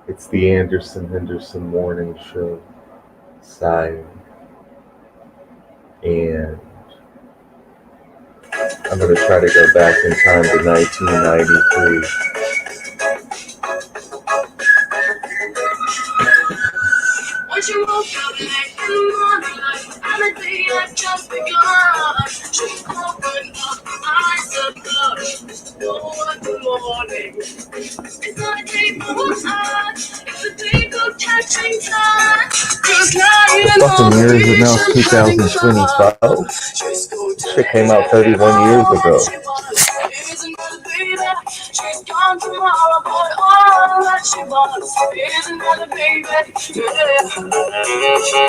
It's the Henderson morning show, Sign, and I'm going to try to go back in time to 1993. Once you woke up late in the morning, like everything had just begun. She opened up her eyes to the no the morning. It's not a day for us, it's a day for catching time. What fucking year is it now? 2025. Shit came out 31 years ago. She's gone tomorrow, but all that she wants is another baby.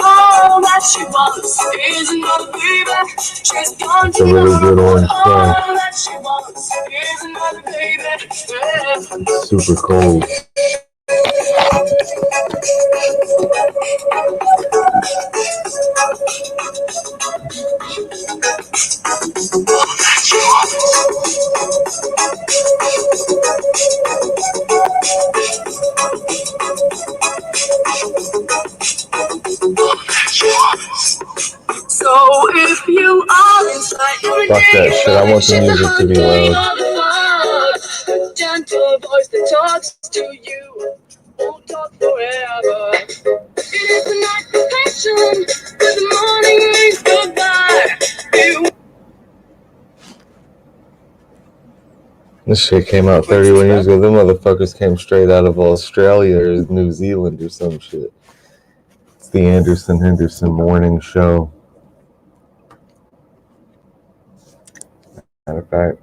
All that she wants is another baby. She's gone It's a really good orange song. All that she wants is another baby. It's super cold. So if you are inside, fuck that shit. I want the music to be loud. A gentle voice that talks to you won't talk forever. It is the night of passion, but the morning means goodbye. This shit came out 31 years ago. Them motherfuckers came straight out of Australia or New Zealand or some shit. It's the Henderson morning show. Matter of fact,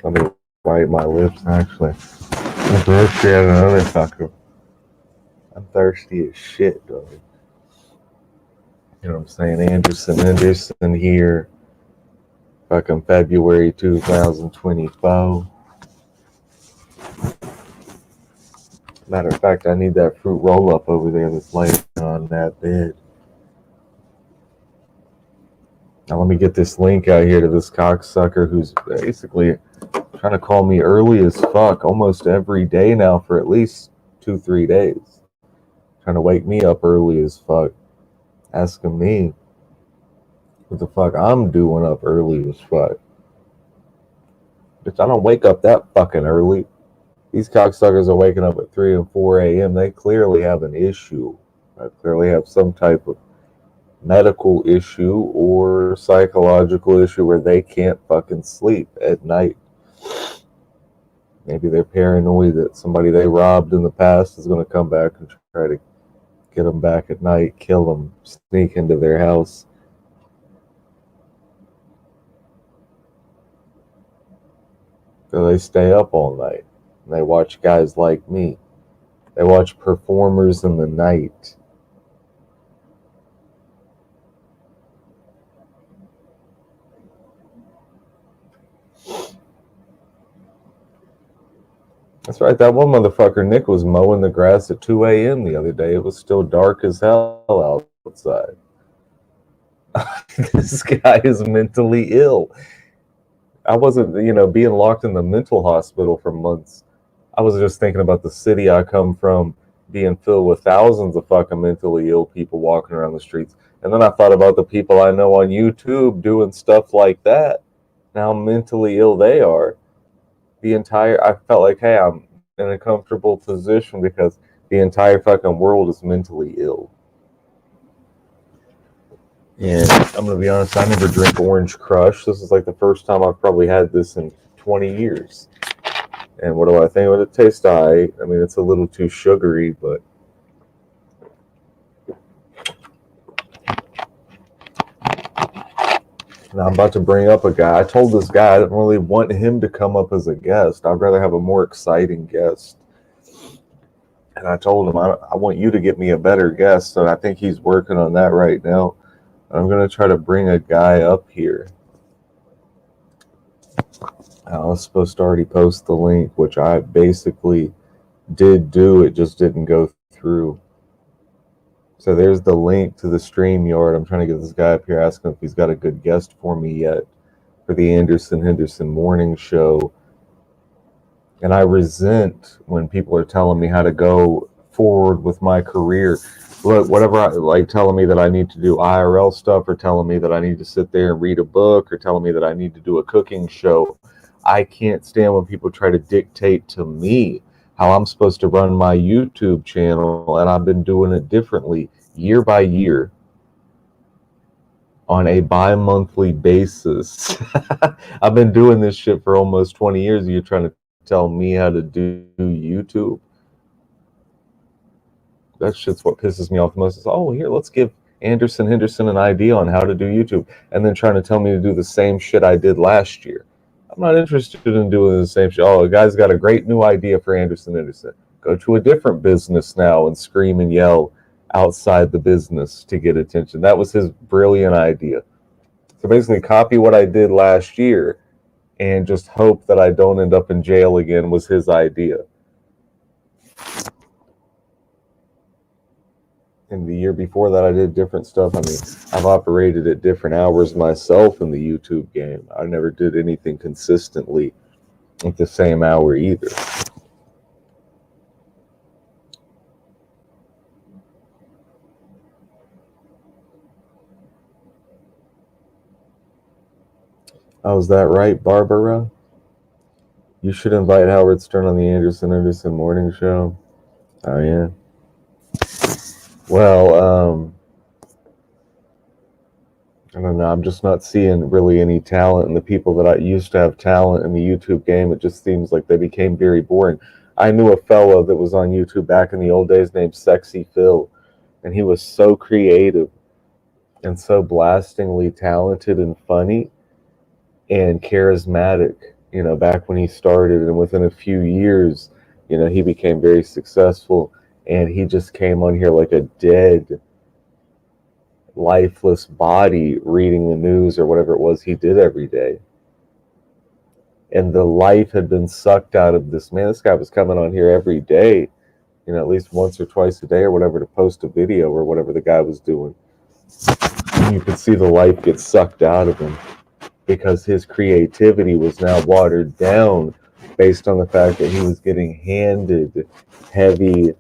let me wipe my lips actually. I'm thirsty as another fucker. I'm thirsty as shit, dog. You know what I'm saying? Henderson here. Fucking February 2024. Matter of fact, I need that fruit roll up over there that's laying on that bed. Now let me get this link out here to this cocksucker who's basically trying to call me early as fuck almost every day now for at least 2-3 days. Trying to wake me up early as fuck. Asking me what the fuck I'm doing up early as fuck. Bitch, I don't wake up that fucking early. These cocksuckers are waking up at 3 and 4 a.m. They clearly have an issue. They clearly have some type of medical issue or psychological issue where they can't fucking sleep at night. Maybe they're paranoid that somebody they robbed in the past is going to come back and try to get them back at night, kill them, sneak into their house. So they stay up all night and they watch guys like me. They watch performers in the night. That's right, that one motherfucker, Nick, was mowing the grass at 2 a.m. the other day. It was still dark as hell outside. This guy is mentally ill. I wasn't, being locked in the mental hospital for months. I was just thinking about the city I come from being filled with thousands of fucking mentally ill people walking around the streets. And then I thought about the people I know on YouTube doing stuff like that and how mentally ill they are. I felt like, hey, I'm in a comfortable position because the entire fucking world is mentally ill. And I'm going to be honest, I never drink Orange Crush. This is like the first time I've probably had this in 20 years. And what do I think? Well, it tastes alright. I mean, it's a little too sugary, but now I'm about to bring up a guy. I told this guy I didn't really want him to come up as a guest. I'd rather have a more exciting guest. And I told him, I want you to get me a better guest. So I think he's working on that right now. I'm going to try to bring a guy up here. I was supposed to already post the link, which I basically did do. It just didn't go through. So there's the link to the StreamYard. I'm trying to get this guy up here, asking if he's got a good guest for me yet. for the Henderson morning show. And I resent when people are telling me how to go forward with my career. Whatever, like telling me that I need to do IRL stuff, or telling me that I need to sit there and read a book, or telling me that I need to do a cooking show. I can't stand when people try to dictate to me how I'm supposed to run my YouTube channel, and I've been doing it differently year by year on a bi-monthly basis. I've been doing this shit for almost 20 years. You're trying to tell me how to do YouTube? That shit's what pisses me off the most. Is, oh, here, let's give Henderson an idea on how to do YouTube, and then trying to tell me to do the same shit I did last year. I'm not interested in doing the same shit. Oh, a guy's got a great new idea for Henderson. Go to a different business now and scream and yell outside the business to get attention. That was his brilliant idea. So basically, copy what I did last year and just hope that I don't end up in jail again was his idea. And the year before that, I did different stuff. I mean, I've operated at different hours myself in the YouTube game. I never did anything consistently at the same hour either. Oh, is that right, Barbara? You should invite Howard Stern on the Henderson morning show. Oh, yeah. Well, I don't know. I'm just not seeing really any talent in the people that I used to have talent in the YouTube game. It just seems like they became very boring. I knew a fellow that was on YouTube back in the old days named Sexy Phil, and he was so creative and so blastingly talented and funny and charismatic, you know, back when he started. And within a few years, you know, he became very successful, and he just came on here like a dead, lifeless body reading the news or whatever it was he did every day. And the life had been sucked out of this man. This guy was coming on here every day, you know, at least once or twice a day or whatever, to post a video or whatever the guy was doing. And you could see the life get sucked out of him because his creativity was now watered down based on the fact that he was getting handed heavy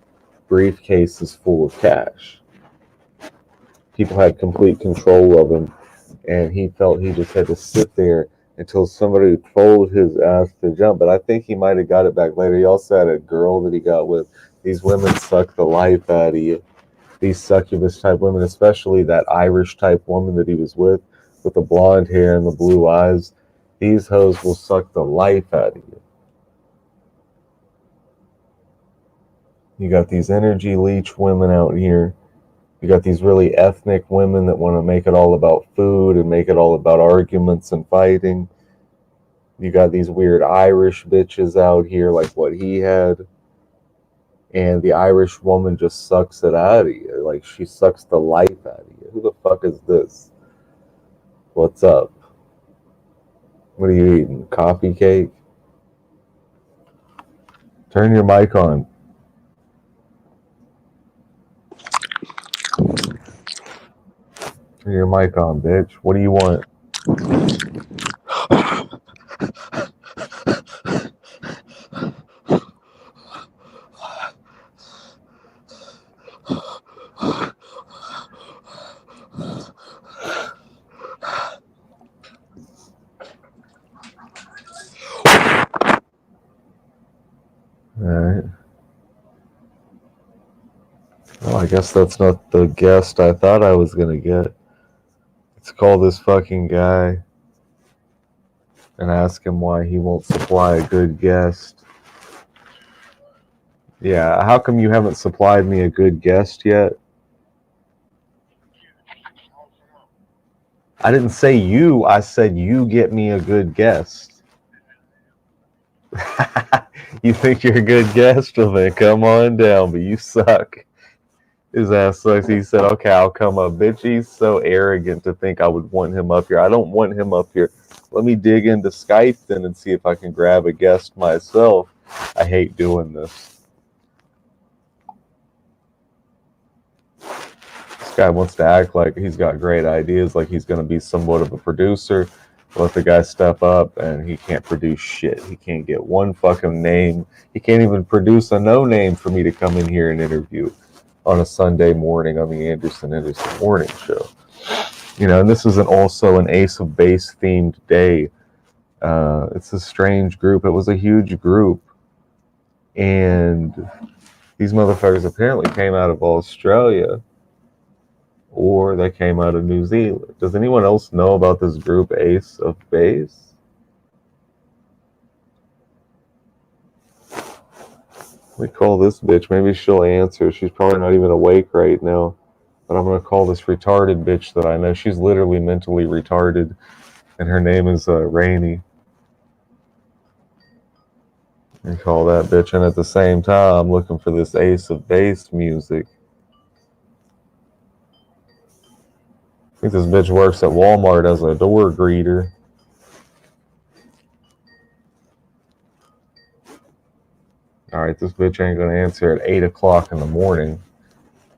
briefcases full of cash. People had complete control of him, and he felt he just had to sit there until somebody told his ass to jump. But I think he might have got it back later. He also had a girl that he got with. These women suck the life out of you. These succubus type women, especially that Irish type woman that he was with the blonde hair and the blue eyes. These hoes will suck the life out of you. You got these energy leech women out here. You got these really ethnic women that want to make it all about food and make it all about arguments and fighting. You got these weird Irish bitches out here like what he had. And the Irish woman just sucks it out of you. Like, she sucks the life out of you. Who the fuck is this? What's up? What are you eating? Coffee cake? Turn your mic on. Turn your mic on, bitch. What do you want? Alright. Well, I guess that's not the guest I thought I was gonna get. Let's call this fucking guy and ask him why he won't supply a good guest. Yeah, how come you haven't supplied me a good guest yet? I didn't say you, I said you get me a good guest. You think you're a good guest? Well, then come on down, but you suck. His ass sucks. He said, okay, I'll come up. Bitch, he's so arrogant to think I would want him up here. I don't want him up here. Let me dig into Skype then and see if I can grab a guest myself. I hate doing this. This guy wants to act like he's got great ideas, like he's going to be somewhat of a producer. let the guy step up, and he can't produce shit. He can't get one fucking name. He can't even produce a no name for me to come in here and interview on a Sunday morning on the Henderson morning show. You know, and this is also an Ace of Base themed day. It's a strange group. It was a huge group, and these motherfuckers apparently came out of Australia, or they came out of New Zealand. Does anyone else know about this group, Ace of Base? We call this bitch. Maybe she'll answer. She's probably not even awake right now. But I'm going to call this retarded bitch that I know. She's literally mentally retarded. And her name is Rainy. And call that bitch. And at the same time, I'm looking for this Ace of Base music. I think this bitch works at Walmart as a door greeter. Alright, this bitch ain't gonna answer at 8 o'clock in the morning.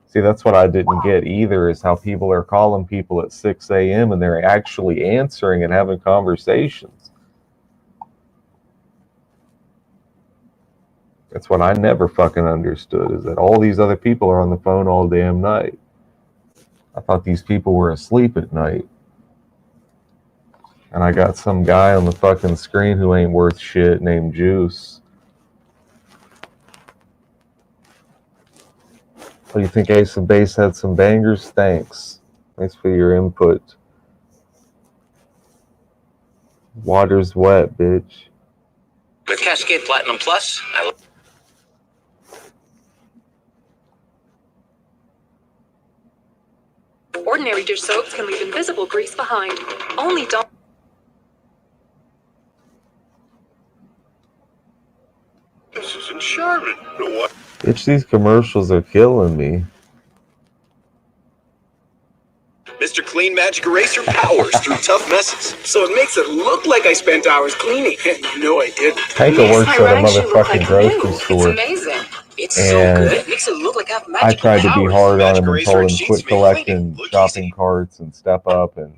See, that's what I didn't get either, is how people are calling people at 6 a.m. and they're actually answering and having conversations. That's what I never fucking understood, is that all these other people are on the phone all damn night. I thought these people were asleep at night. And I got some guy on the fucking screen who ain't worth shit named Juice. Oh, you think Ace of Base had some bangers? Thanks. Thanks for your input. Water's wet, bitch. With Cascade Platinum Plus, ordinary dish soaps can leave invisible grease behind. Only don't. This isn't Charmin. What? Bitch, these commercials are killing me. Mr. Clean Magic Eraser powers through tough messes, so it makes it look like I spent hours cleaning. And no, I didn't. Hanka works at a motherfucking grocery store. It's amazing. It's so good. It makes it look like I have magic I tried to be powers. hard on him and Magic told him eraser quit sheets make collecting cleaning look shopping easy. carts and step up and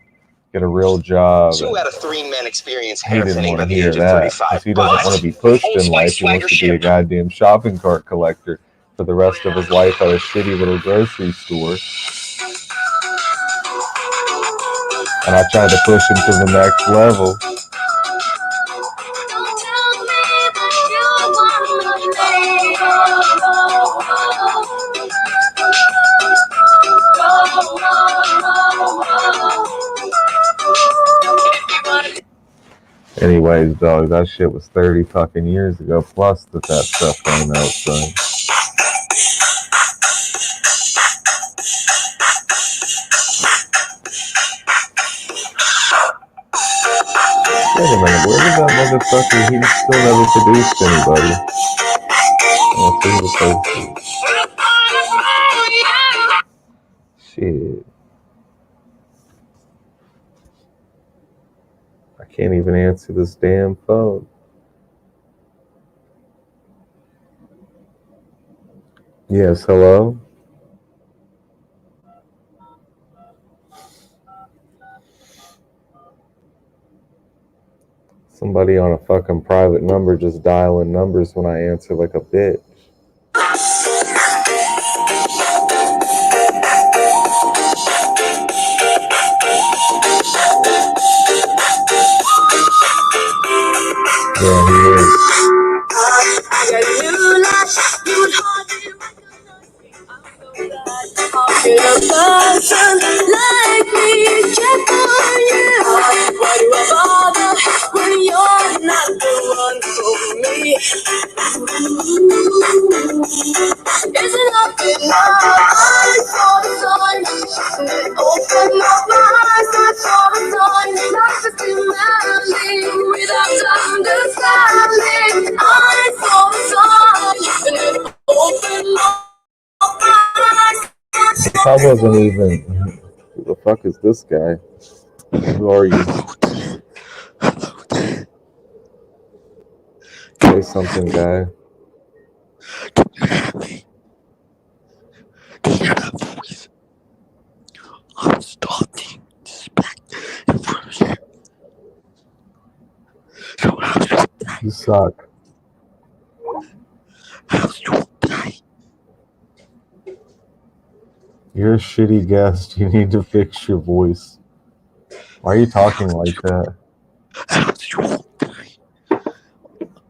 get a real job. Two out of three men experience He hair didn't thinning want by to the hear age of that 35. because he doesn't want to be pushed Old in Spice life. He wants swagger to be a ship. goddamn shopping cart collector for the rest of his life at a shitty little grocery store. And I tried to push him to the next level. Anyways, dog, that shit was 30 fucking years ago, plus that stuff came out, son. Wait a minute, where was that motherfucker? He still never produced anybody. Oh, so he was so shit. I can't even answer this damn phone. Yes, hello? Somebody on a fucking private number just dialing numbers when I answer like a bitch. Yeah, he is. How can a person like me check on you? Why do I bother when you're not the one for me? Isn't nothing enough? I saw the sign. Open up my eyes, I saw the sign. Life is demanding without understanding. I saw the sign and it opened up. I wasn't even. Who the fuck is this guy? Who are you? Say something, guy. Can you hear me? Can you hear that voice? I'm starting to spec in front of you. So how's your day? You suck. How's your day? You're a shitty guest. You need to fix your voice. Why are you talking like that? How's your day?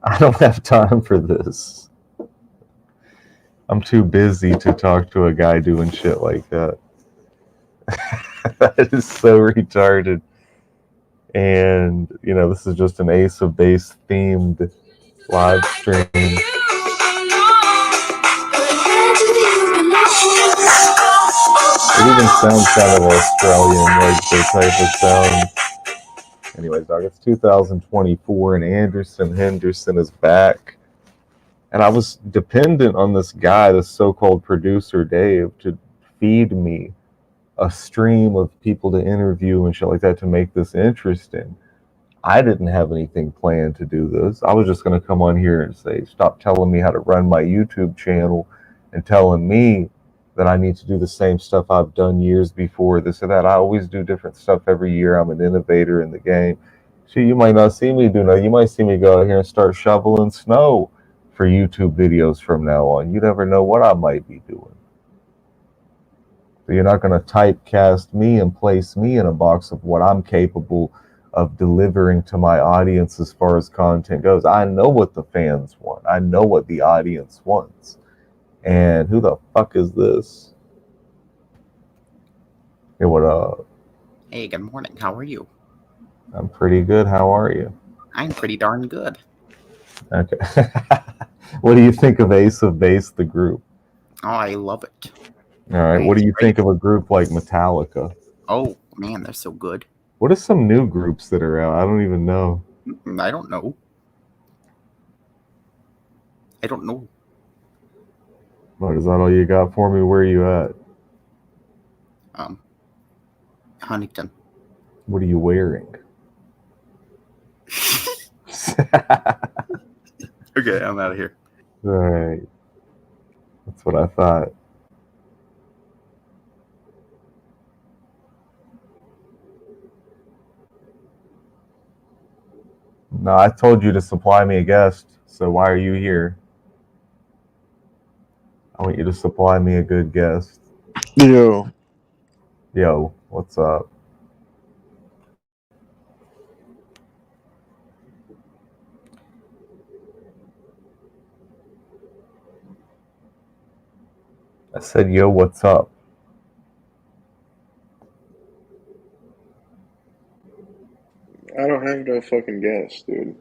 I don't have time for this. I'm too busy to talk to a guy doing shit like that. That is so retarded. And, you know, this is just an Ace of Base themed live stream. It even sounds kind of Australian, like the type of sound. Anyways, dog, it's 2024 and Henderson is back. And I was dependent on this guy, this so-called producer Dave, to feed me a stream of people to interview and shit like that to make this interesting. I didn't have anything planned to do this. I was just going to come on here and say, stop telling me how to run my YouTube channel and telling me that I need to do the same stuff I've done years before, this or that. I always do different stuff every year. I'm an innovator in the game. See, you might not see me do that. You might see me go out here and start shoveling snow for YouTube videos from now on. You never know what I might be doing. So you're not going to typecast me and place me in a box of what I'm capable of delivering to my audience as far as content goes. I know what the fans want. I know what the audience wants. And who the fuck is this? Hey, what up? Hey, good morning. How are you? I'm pretty good. How are you? I'm pretty darn good. Okay. What do you think of Ace of Base, the group? Oh, I love it. All right. What do you think of a group like Metallica? Oh, man, they're so good. What are some new groups that are out? I don't even know. I don't know. I don't know. What, is that all you got for me? Where are you at? Huntington. What are you wearing? Okay, I'm out of here. All right. That's what I thought. No, I told you to supply me a guest, so why are you here? I want you to supply me a good guest. Yo. Yo, what's up? I said, yo, what's up? I don't have no fucking guess, dude.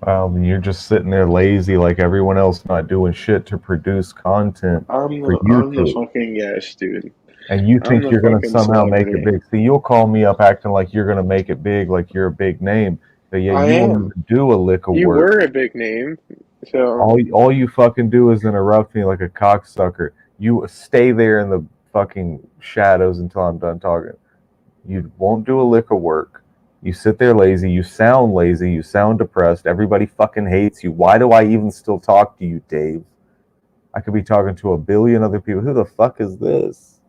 Well, you're just sitting there lazy like everyone else, not doing shit to produce content I'm for the YouTube. fucking guest, dude. And you I'm think the you're going to fucking somehow make it celebrity. big. See, you'll call me up acting like you're going to make it big, like you're a big name. But yeah, I you won't am. even do a lick of You work. were a big name, so All you fucking do is interrupt me like a cocksucker. You stay there in the fucking shadows until I'm done talking. You won't do a lick of work. You sit there lazy. You sound lazy. You sound depressed. Everybody fucking hates you. Why do I even still talk to you, Dave? I could be talking to a billion other people. Who the fuck is this?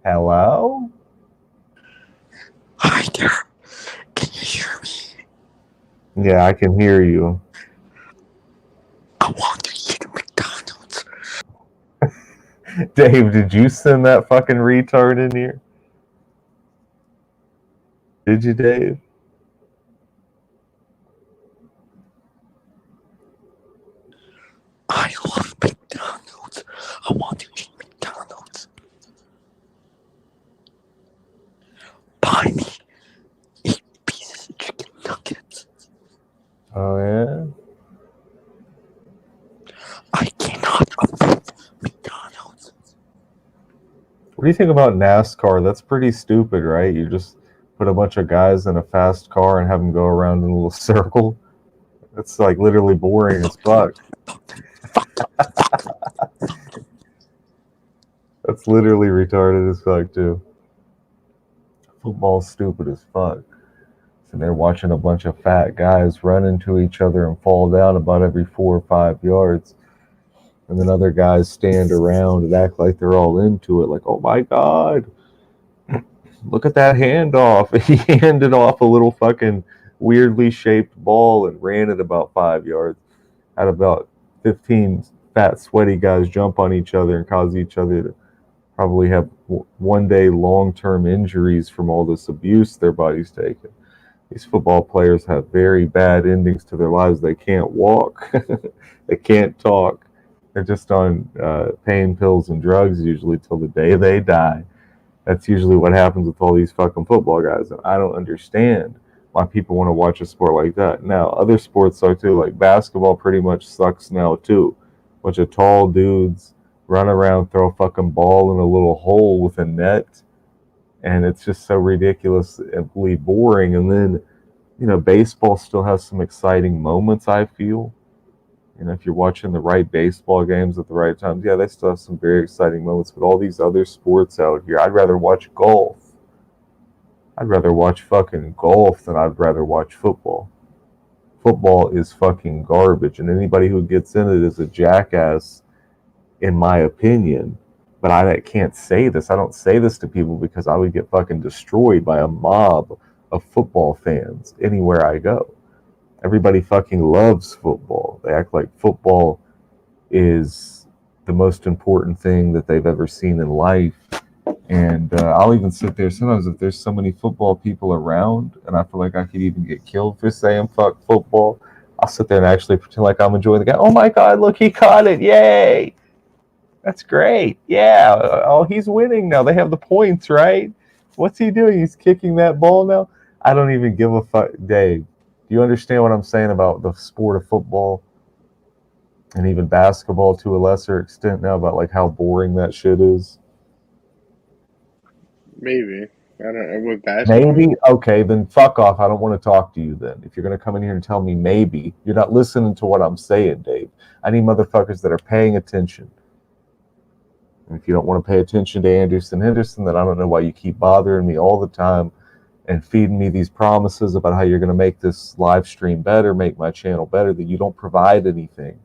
Hello? Hi there. Can you hear me? Yeah, I can hear you. I want to eat McDonald's. Dave, did you send that fucking retard in here? Did you, Dave? I love McDonald's. I want to eat McDonald's. Buy me 8 pieces of chicken nuggets. Oh, yeah? I cannot afford McDonald's. What do you think about NASCAR? That's pretty stupid, right? You just put a bunch of guys in a fast car and have them go around in a little circle. That's like literally boring as fuck. That's literally retarded as fuck, too. Football's stupid as fuck. So they're watching a bunch of fat guys run into each other and fall down about every 4 or 5 yards. And then other guys stand around and act like they're all into it. Like, oh my God, look at that handoff. He handed off a little fucking weirdly shaped ball and ran it about 5 yards. Had about 15 fat, sweaty guys jump on each other and cause each other to probably have one day long-term injuries from all this abuse their bodies taking. These football players have very bad endings to their lives. They can't walk, they can't talk. They're just on pain pills and drugs usually till the day they die. That's usually what happens with all these fucking football guys. And I don't understand why people want to watch a sport like that. Now, other sports are too. Like basketball pretty much sucks now too. Bunch of tall dudes run around, throw a fucking ball in a little hole with a net. And it's just so ridiculously boring. And then, baseball still has some exciting moments, I feel. If you're watching the right baseball games at the right times, yeah, they still have some very exciting moments. But all these other sports out here, I'd rather watch golf. I'd rather watch fucking golf than I'd rather watch football. Football is fucking garbage, and anybody who gets in it is a jackass, in my opinion. But I can't say this. I don't say this to people because I would get fucking destroyed by a mob of football fans anywhere I go. Everybody fucking loves football. They act like football is the most important thing that they've ever seen in life. And I'll even sit there sometimes if there's so many football people around and I feel like I could even get killed for saying fuck football, I'll sit there and actually pretend like I'm enjoying the game. Oh my God, look, he caught it. Yay. That's great. Yeah. Oh, he's winning now. They have the points, right? What's he doing? He's kicking that ball now? I don't even give a fuck. Dave, do you understand what I'm saying about the sport of football and even basketball to a lesser extent now about like how boring that shit is? Maybe. I don't know. With basketball? Maybe? Okay, then fuck off. I don't want to talk to you then. If you're going to come in here and tell me maybe, you're not listening to what I'm saying, Dave. I need motherfuckers that are paying attention. And if you don't want to pay attention to Henderson, then I don't know why you keep bothering me all the time and feeding me these promises about how you're going to make this live stream better, make my channel better, that you don't provide anything.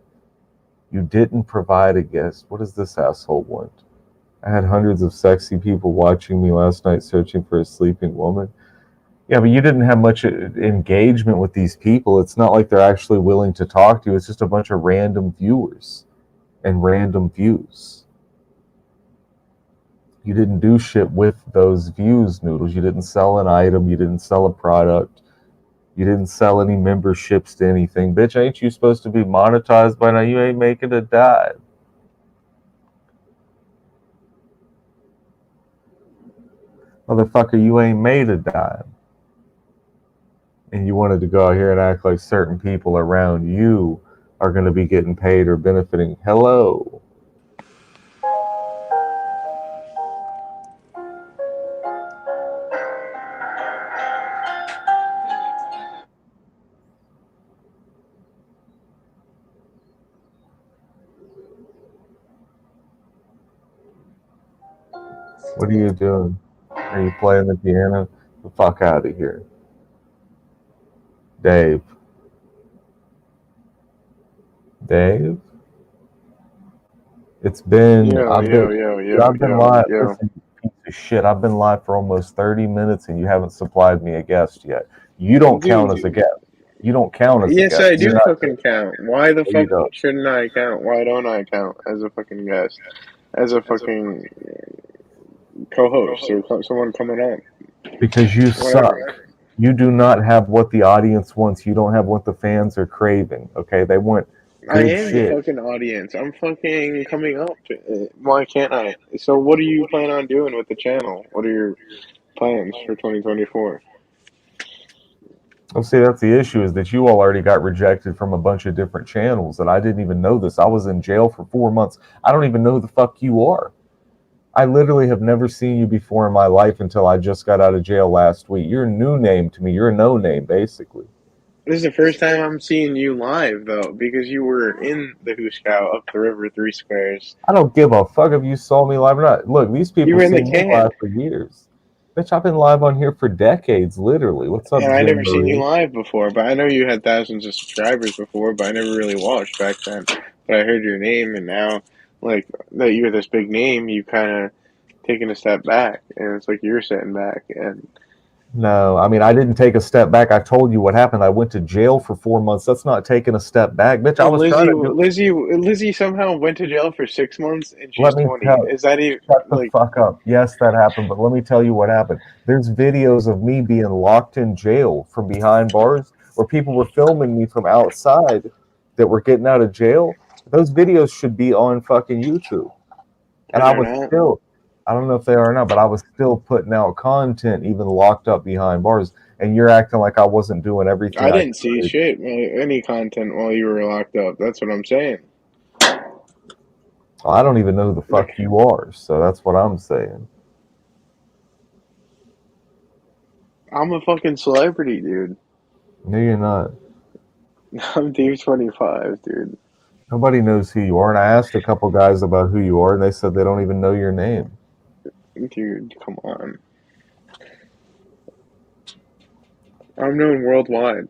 You didn't provide a guest. What does this asshole want? I had hundreds of sexy people watching me last night searching for a sleeping woman. Yeah, but you didn't have much engagement with these people. It's not like they're actually willing to talk to you. It's just a bunch of random viewers and random views. You didn't do shit with those views, Noodles. You didn't sell an item. You didn't sell a product. You didn't sell any memberships to anything. Bitch, ain't you supposed to be monetized by now? You ain't making a dime. Motherfucker, you ain't made a dime. And you wanted to go out here and act like certain people around you are going to be getting paid or benefiting. Hello. What are you doing? Are you playing the piano? The fuck out of here. Dave. Dave? It's been I've been live. Listen, piece of shit. I've been live for almost 30 minutes and you haven't supplied me a guest yet. You don't count as a guest. You don't count as a guest. Yes, I do fucking count. Why the fuck shouldn't I count? Why don't I count as a fucking guest? As a fucking co-host or someone coming on? Because you suck. You do not have what the audience wants. You don't have what the fans are craving. Okay, they want good I am shit. the fucking audience. I'm fucking coming up. Why can't I? So what do you plan on doing with the channel? What are your plans for 2024? Well, see, that's the issue, is that you all already got rejected from a bunch of different channels, and I didn't even know this. I was in jail for 4 months. I don't even know who the fuck you are. I literally have never seen you before in my life until I just got out of jail last week. You're a new name to me. You're a no name, basically. This is the first time I'm seeing you live, though, because you were in the Hooskow up the river 3 squares. I don't give a fuck if you saw me live or not. Look, these people see me live for years. Bitch, I've been live on here for decades, literally. What's up, and I never seen you live before, but I know you had thousands of subscribers before, but I never really watched back then. But I heard your name, and now, like, that you're this big name, you kind of taken a step back, and it's like you're sitting back, and No, I mean, I didn't take a step back. I told you what happened. I went to jail for 4 months. That's not taking a step back, bitch. I And was trying to do. Lizzie somehow went to jail for 6 months, and Let she's me 20. tell. Is that even Shut the like? fuck up. Yes, that happened, but let me tell you what happened. There's videos of me being locked in jail from behind bars where people were filming me from outside that were getting out of jail. Those videos should be on fucking YouTube. And And I they're was not. still, I don't know if they are or not, but I was still putting out content even locked up behind bars. And you're acting like I wasn't doing everything I I didn't see could. shit, any content while you were locked up. That's what I'm saying. I don't even know who the Like, fuck you are. So that's what I'm saying. I'm a fucking celebrity, dude. No, you're not. I'm Dave 25, dude. Nobody knows who you are. And I asked a couple guys about who you are, and they said they don't even know your name. Dude, come on. I'm known worldwide.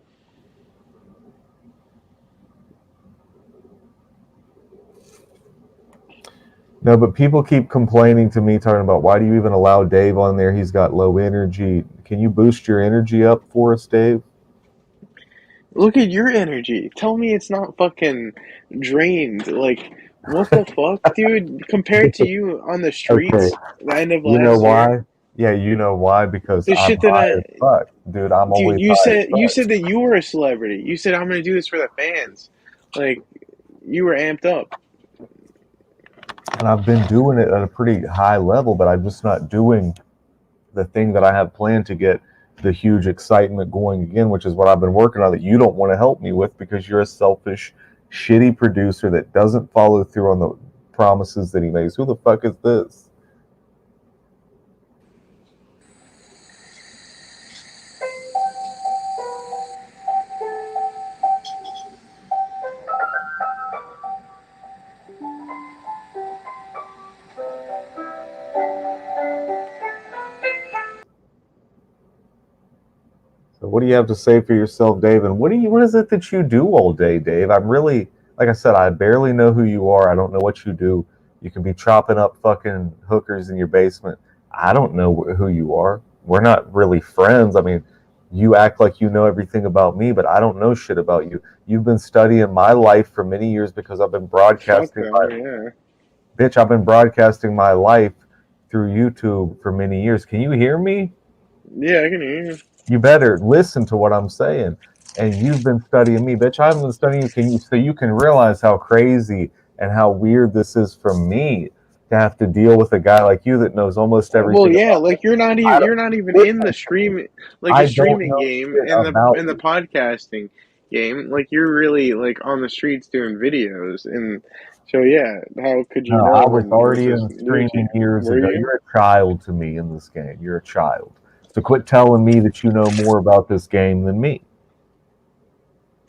No, but people keep complaining to me, talking about why do you even allow Dave on there? He's got low energy. Can you boost your energy up for us, Dave? Look at your energy. Tell me it's not fucking drained. Like, what the fuck, dude? Compared to you on the Okay, streets the end of you know last year, why? Yeah, you know why? Because the I'm shit that high as fuck, dude. I'm dude, always high as you fuck, said that you were a celebrity. You said I'm gonna do this for the fans. Like, you were amped up. and I've been doing it at a pretty high level, but I'm just not doing the thing that I have planned to get the huge excitement going again, which is what I've been working on that you don't want to help me with because you're a selfish, shitty producer that doesn't follow through on the promises that he makes. Who the fuck is this? So what do you have to say for yourself, Dave? And what is it that you do all day, Dave? I'm really, like I said, I barely know who you are. I don't know what you do. You can be chopping up fucking hookers in your basement. I don't know who you are. We're not really friends. I mean, you act like you know everything about me, but I don't know shit about you. You've been studying my life for many years because I've been Fuck broadcasting no, my yeah. bitch. I've been broadcasting my life through YouTube for many years. Can you hear me? Yeah, I can hear you. You better listen to what I'm saying. And you've been studying me, bitch. I've been studying you. Can you so you can realize how crazy and how weird this is for me to have to deal with a guy like you that knows almost Well, everything yeah, about like I you're not even don't in the stream, like the I don't streaming know game shit about in the you. podcasting game. Like you're really like on the streets doing videos, and so yeah, how could you No, know I was when this already is in new to you? streaming years Were ago. you? You're a child to me in this game. You're a child. So quit telling me that you know more about this game than me.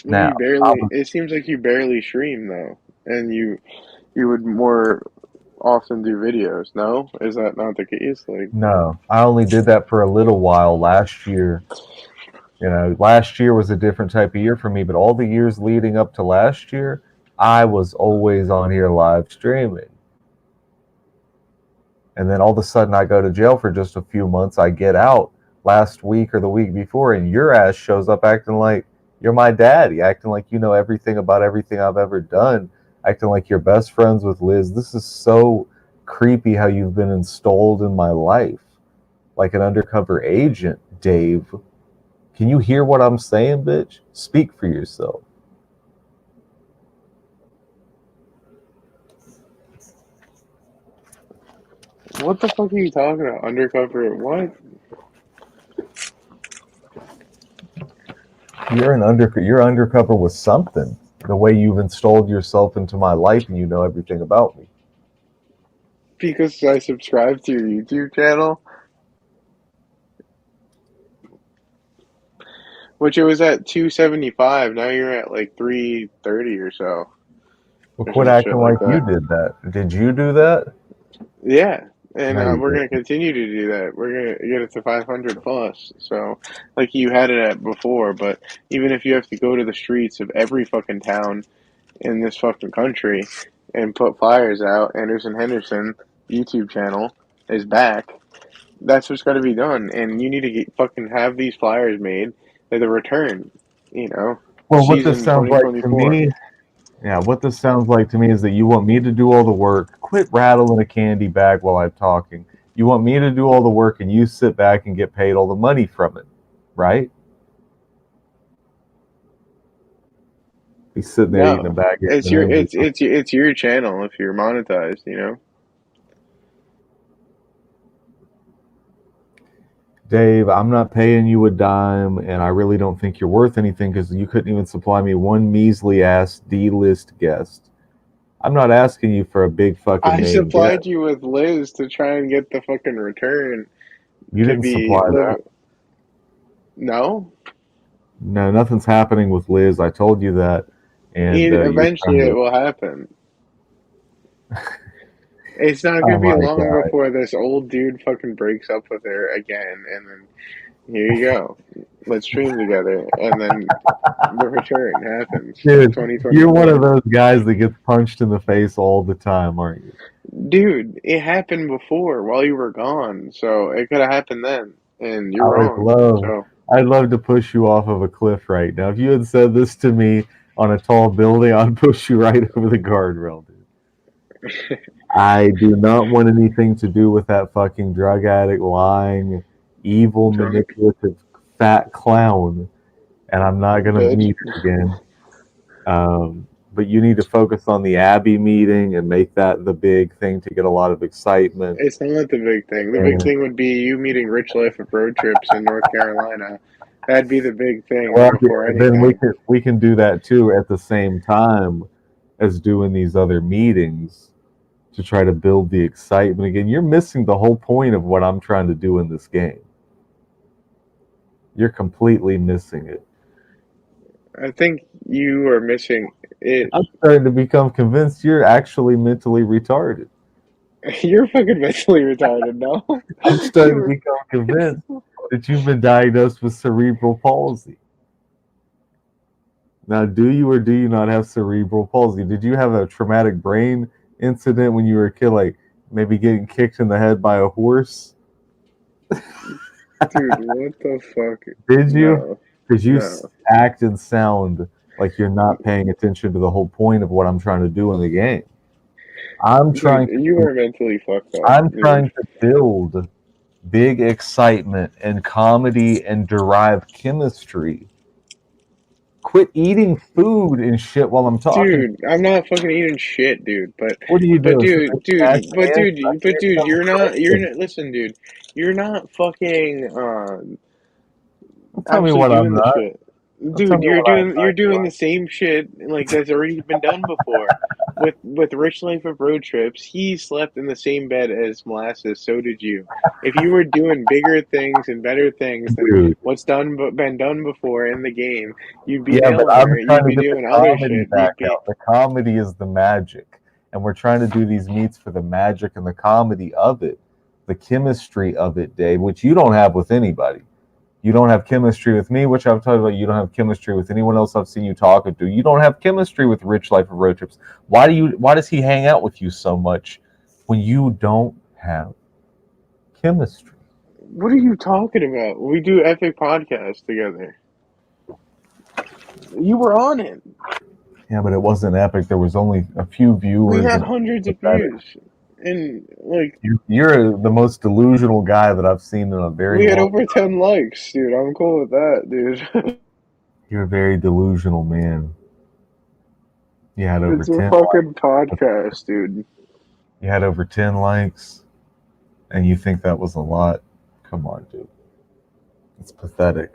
Well, Now, you I barely. was It seems like you barely stream though, and you would more often do videos. No, is that not the case? Like, no, I only did that for a little while last year. You know, last year was a different type of year for me, but all the years leading up to last year, I was always on here live streaming. And then all of a sudden, I go to jail for just a few months. I get out last week or the week before, and your ass shows up acting like you're my daddy, acting like you know everything about everything I've ever done, acting like you're best friends with Liz. This is so creepy how you've been installed in my life like an undercover agent, Dave. Can you hear what I'm saying, bitch? Speak for yourself. what the fuck are you talking about? Undercover? What? You're undercover with something. The way you've installed yourself into my life and you know everything about me. Because I subscribe to your YouTube channel, which it was at 275. Now you're at like 330 or so, Well, or quit some shit acting like like you that. did that. Did you do that? Yeah, and No, you we're gonna didn't. continue to do that. We're gonna get it to 500 plus. So, like you had it at before, but even if you have to go to the streets of every fucking town in this fucking country and put fires out, Henderson YouTube channel is back. That's what's got to be done, and you need to fucking have these flyers made at the return. Well, what this Season sounds like to 2024. me, yeah, what this sounds like to me is that you want me to do all the work. Quit rattling a candy bag while I'm talking. You want me to do all the work, and you sit back and get paid all the money from it, right? Be sitting there eating a No, bag of it's your M&Ms. it's your channel if you're monetized. Dave, I'm not paying you a dime, and I really don't think you're worth anything because you couldn't even supply me one measly ass D-list guest. I'm not asking you for a big fucking I name guest. supplied you with Liz to try and get the fucking return You to didn't be supply that. live. No, No, nothing's happening with Liz. I told you that, and you're eventually trying it to. will happen. It's not Oh gonna be my long god, before this old dude fucking breaks up with her again, and then here you go. Let's stream together, and then the return happens. dude, you're one 2024. of those guys that gets punched in the face all the time, aren't you? Dude, it happened before while you were gone, so it could have happened then, and I you're would wrong. love, So, I'd love to push you off of a cliff right now. If you had said this to me on a tall building, I'd push you right over the guardrail, dude. I do not want anything to do with that fucking drug addict, lying, evil, drunk manipulative, fat clown, and I'm not gonna bitch. meet her again. But you need to focus on the Abbey meeting and make that the big thing to get a lot of excitement. It's not the big thing. The big And, thing would be you meeting Rich Life of Road Trips in North Carolina. That'd be the big thing well, before then anything. we can do that too at the same time as doing these other meetings to try to build the excitement again. You're missing the whole point of what I'm trying to do in this game. You're completely missing it. I think you are missing it. I'm starting to become convinced you're actually mentally retarded. You're fucking mentally retarded, no? I'm starting to You become convinced that you've been diagnosed with cerebral palsy. Now, do you or do you not have cerebral palsy? Did you have a traumatic brain incident when you were a kid, like maybe getting kicked in the head by a horse? dude, what the fuck? Did you? No, Because you no. act and sound like you're not paying attention to the whole point of what I'm trying to do in the game. I'm Dude, trying you to are mentally fucked up, I'm dude. trying to build big excitement and comedy and derive chemistry. Quit eating food and shit while I'm talking. Dude, I'm not fucking eating shit, dude. But, What are you but doing? dude, Smash dude, but hands? dude, I but can't dude, tell you're correctly. not. Listen, dude, you're not fucking Don't tell me actually what I'm doing the not. shit. Don't tell Dude, me what I'm you're not doing doing. the same shit like that's already been done before. With Rich Life of Road Trips, he slept in the same bed as Molasses, so did you. If you were doing bigger things and better things than Dude. what's done but been done before in the game, you'd be Yeah, but nailing I'm her, trying you'd to be get the doing other comedy shit. back You'd be out. The comedy is the magic. And we're trying to do these meets for the magic and the comedy of it, the chemistry of it, Dave, which you don't have with anybody. You don't have chemistry with me, which I've told you about. You don't have chemistry with anyone else I've seen you talking to. You don't have chemistry with Rich Life of Road Trips. Why does he hang out with you so much when you don't have chemistry? What are you talking about? We do epic podcasts together. You were on it. Yeah, but it wasn't epic. There was only a few We viewers had and it hundreds was of pathetic. views. And like You're the most delusional guy that I've seen in a very we had long over time. 10 likes, dude. I'm cool with that, dude. You're a very delusional man. You had over It's a 10 fucking likes. podcast, dude. You had over 10 likes, and you think that was a lot? Come on, dude. It's pathetic.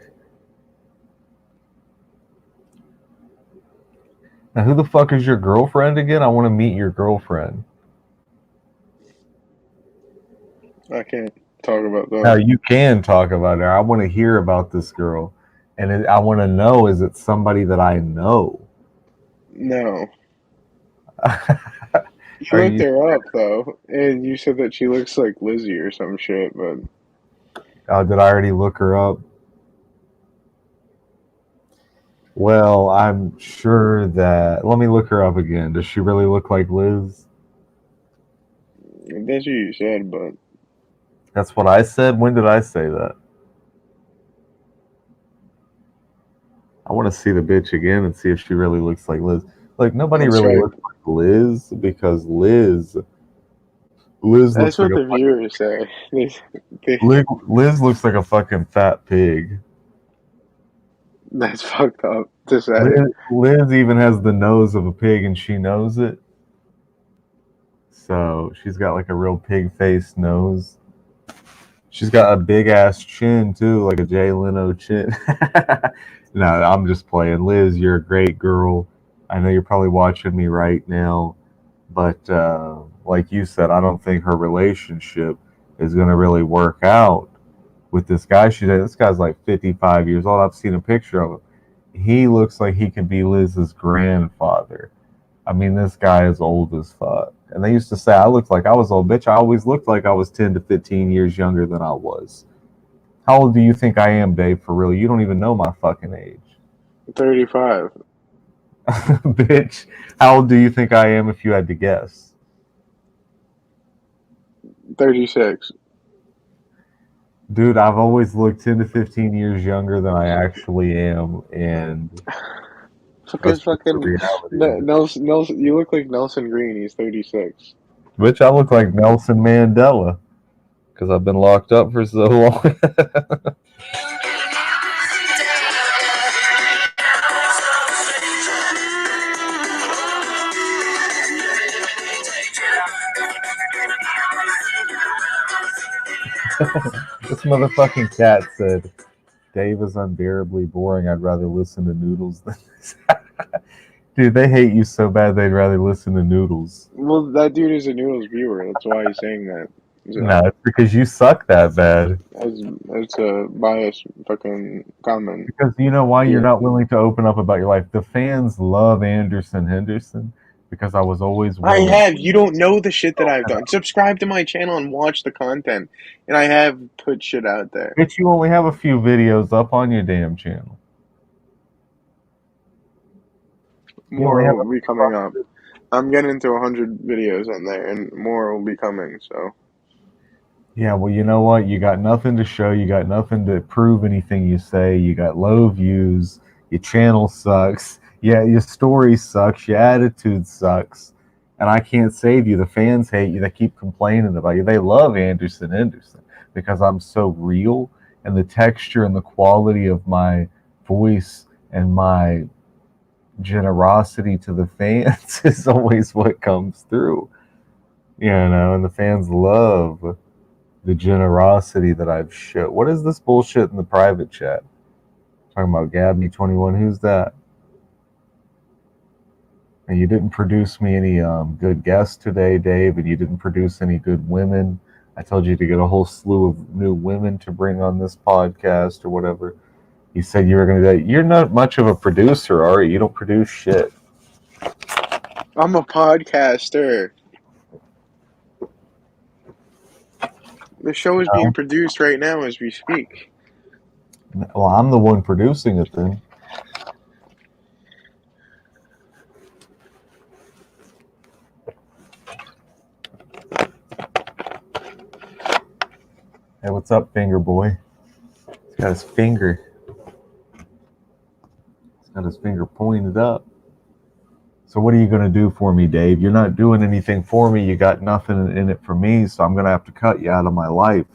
Now, who the fuck is your girlfriend again? I want to meet your girlfriend. I can't talk about Now, that. you can talk about her. I want to hear about this girl. And I want to know, is it somebody that I know? No. You Are looked you? her up though, and you said that she looks like Lizzie or some shit, but Did I already look her up? Well, I'm sure that. Let me look her up again. Does she really look like Liz? that's what you said, but That's what I said. When did I say that? I want to see the bitch again and see if she really looks like Liz. Like nobody That's really right. looks like Liz because Liz That's looks like what the viewers say. Liz looks like a fucking fat pig. That's fucked up to say. Liz even has the nose of a pig and she knows it. So she's got like a real pig face nose. She's got a big ass chin too, like a Jay Leno chin. No, I'm just playing. Liz, you're a great girl. I know you're probably watching me right now, but like you said, I don't think her relationship is going to really work out with this guy. This guy's like 55 years old. I've seen a picture of him. He looks like he could be Liz's grandfather. I mean, this guy is old as fuck. And they used to say I looked like I was old. Bitch, I always looked like I was 10 to 15 years younger than I was. How old do you think I am, Dave, for real? You don't even know my fucking age. 35. Bitch, how old do you think I am if you had to guess? 36. Dude, I've always looked 10 to 15 years younger than I actually am. And Fucking, that's just the fucking, reality of it. Nelson, you look like Nelson Green. He's 36. Bitch, I look like Nelson Mandela because I've been locked up for so long. This motherfucking cat said, Dave is unbearably boring. I'd rather listen to Noodles than this. Dude, they hate you so bad they'd rather listen to Noodles. Well, that dude is a Noodles viewer. That's why he's saying that. So, No, it's because you suck that bad. that's a biased fucking comment. Because you know why you're Yeah. not willing to open up about your life. The fans love Anderson Henderson because I was always I willing. have. You don't know the shit that I've done. Subscribe to my channel and watch the content. And I have put shit out there. Bitch, you only have a few videos up on your damn channel. More will be coming up. I'm getting to 100 videos on there, and more will be coming. So Yeah, well, you know what? You got nothing to show. You got nothing to prove anything you say. You got low views. Your channel sucks. Yeah, your story sucks. Your attitude sucks. And I can't save you. The fans hate you. They keep complaining about you. They love Anderson Henderson because I'm so real, and the texture and the quality of my voice and my generosity to the fans is always what comes through. You know, and the fans love the generosity that I've showed. What is this bullshit in the private chat? Talking about Gabby21. Who's that? And you didn't produce me any good guests today, Dave, and you didn't produce any good women. I told you to get a whole slew of new women to bring on this podcast or whatever. You said you were going to do. You're not much of a producer, are you? You don't produce shit. I'm a podcaster. The show is being produced right now as we speak. Well, I'm the one producing it then. Hey, what's up, finger boy? He's got his finger. He's got his finger pointed up. So what are you going to do for me, Dave? You're not doing anything for me. You got nothing in it for me, so I'm going to have to cut you out of my life.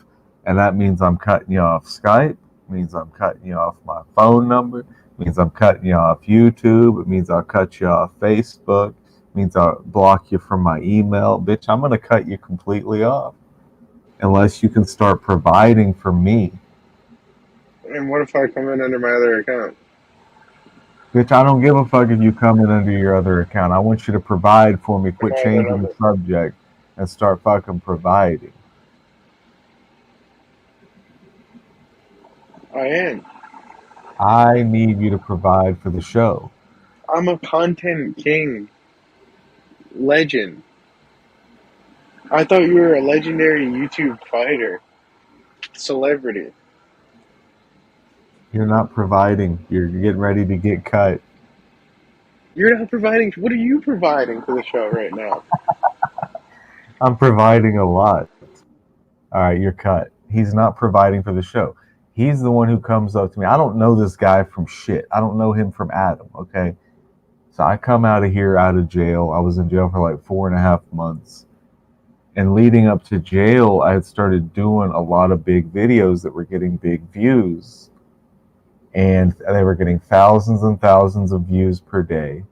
And that means I'm cutting you off Skype. It means I'm cutting you off my phone number. It means I'm cutting you off YouTube. It means I'll cut you off Facebook. It means I'll block you from my email. Bitch, I'm going to cut you completely off unless you can start providing for me. And what if I come in under my other account? Bitch, I don't give a fuck if you come in under your other account. I want you to provide for me. Quit My other changing number. the subject and start fucking providing. I am. I need you to provide for the show. I'm a content king. Legend. I thought you were a legendary YouTube fighter. Celebrity. You're not providing. You're getting ready to get cut. You're not providing. What are you providing for the show right now? I'm providing a lot. All right, you're cut. He's not providing for the show. He's the one who comes up to me. I don't know this guy from shit. I don't know him from Adam, okay? So I come out of here out of jail. I was in jail for like 4.5 months. And leading up to jail, I had started doing a lot of big videos that were getting big views. And they were getting thousands and thousands of views per day.